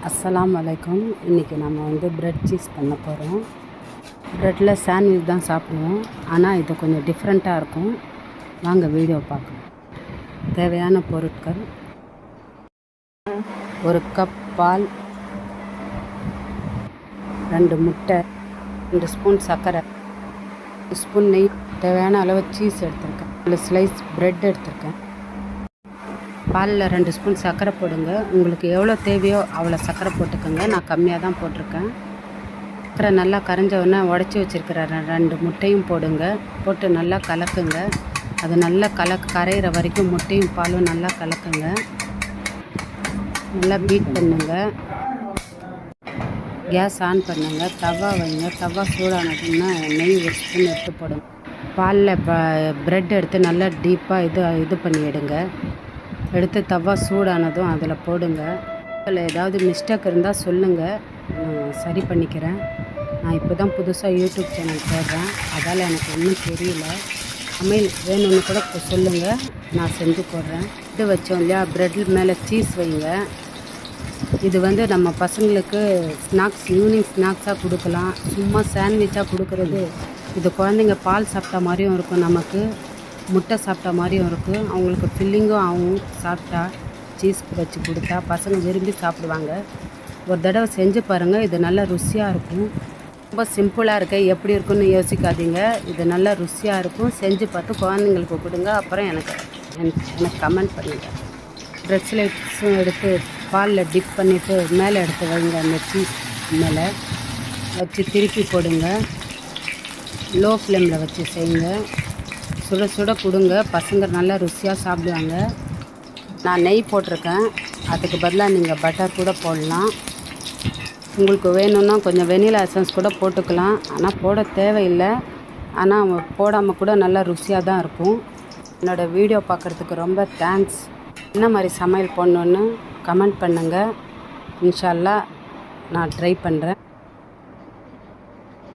அஸ்ஸலாமு அலைக்கும். இன்றைக்கி நம்ம ப்ரெட் சீஸ் பண்ண போகிறோம். ப்ரெட்டில் சாண்ட்விச் தான் சாப்பிடுவோம், ஆனால் இது கொஞ்சம் டிஃப்ரெண்ட்டாக இருக்கும். வாங்க வீடியோ பார்க்கலாம். தேவையான பொருட்கள்: 1 கப் பால், 2 முட்டை, 2 ஸ்பூன் சர்க்கரை, 1 ஸ்பூன் நெய், தேவையான அளவு சீஸ் எடுத்திருக்கேன், 4 ஸ்லைஸ் ப்ரெட் எடுத்திருக்கேன். பாலில் 2 ஸ்பூன் சர்க்கரை போடுங்க. உங்களுக்கு எவ்வளோ தேவையோ அவ்வளோ சர்க்கரை போட்டுக்கோங்க. நான் கம்மியாக தான் போட்டிருக்கேன். சர்க்கரை நல்லா கரைஞ்ச உடனே உடச்சி வச்சுருக்கிற 2 முட்டையும் போடுங்க. போட்டு நல்லா கலக்குங்க. அது நல்லா கரையிற வரைக்கும் முட்டையும் பாலும் நல்லா கலக்குங்க. நல்லா பீட் பண்ணுங்க. கேஸ் ஆன் பண்ணுங்க. தவா வைங்க. தவா சூடானதுன்னா நெய் 1 ஸ்பூன் எடுத்து போடுங்க. பாலில் ப்ரெட் எடுத்து நல்லா டீப்பாக இது பண்ணி எடுத்து தவா சூடானதும் அதில் போடுங்க. அதில் ஏதாவது மிஸ்டேக் இருந்தால் சொல்லுங்கள், நான் சரி பண்ணிக்கிறேன். நான் இப்போ தான் புதுசாக யூடியூப் சேனல் போடுறேன், அதால் எனக்கு ஒன்றும் தெரியல. சமையல் வேணும்னு கூட சொல்லுங்கள், நான் செஞ்சு போடுறேன். இது வச்சோம் இல்லையா, ப்ரெட் மேலே சீஸ் வைங்க. இது நம்ம பசங்களுக்கு ஸ்நாக்ஸ், ஈவினிங் ஸ்நாக்ஸாக கொடுக்கலாம். சும்மா சாண்ட்விச்சாக கொடுக்குறது, இது குழந்தைங்க பால் சாப்பிட்டா மாதிரியும் இருக்கும், நமக்கு முட்டை சாப்பிட்டா மாதிரியும் இருக்குது. அவங்களுக்கு ஃபில்லிங்கும் ஆகும். சாப்பிட்டா சீஸ் வச்சு கொடுத்தா பசங்க விரும்பி சாப்பிடுவாங்க. ஒரு தடவை செஞ்சு பாருங்கள், இது நல்லா ருசியாக இருக்கும். ரொம்ப சிம்பிளாக இருக்க, எப்படி இருக்குன்னு யோசிக்காதீங்க. இது நல்லா ருசியாக இருக்கும். செஞ்சு பார்த்து குழந்தைங்களுக்கு கொடுங்க. அப்புறம் எனக்கு கமெண்ட் பண்ணுங்கள். ப்ரெட் ஸ்லைஸும் எடுத்து பாலில் டிப் பண்ணிவிட்டு மேலே எடுத்து வைங்க. அந்த சீஸ் மேலே வச்சு திருப்பி போடுங்க. லோ ஃப்ளேமில் வச்சு செய்யுங்க. சுட சுட கொடுங்க. பசங்க நல்லா ருசியாக சாப்பிடுவாங்க. நான் நெய் போட்டிருக்கேன், அதுக்கு பதிலாக நீங்கள் பட்டர் கூட போடலாம். உங்களுக்கு வேணும்னா கொஞ்சம் வெனிலா எசன்ஸ் கூட போட்டுக்கலாம், ஆனால் போட தேவையில்லை. ஆனால் போடாமல் கூட நல்லா ருசியாக தான் இருக்கும். என்னோடய வீடியோ பார்க்குறதுக்கு ரொம்ப தேங்க்ஸ். என்ன மாதிரி சமையல் பண்ணணுன்னு கமெண்ட் பண்ணுங்கள். இன்ஷா அல்லாஹ் நான் ட்ரை பண்ணுறேன்.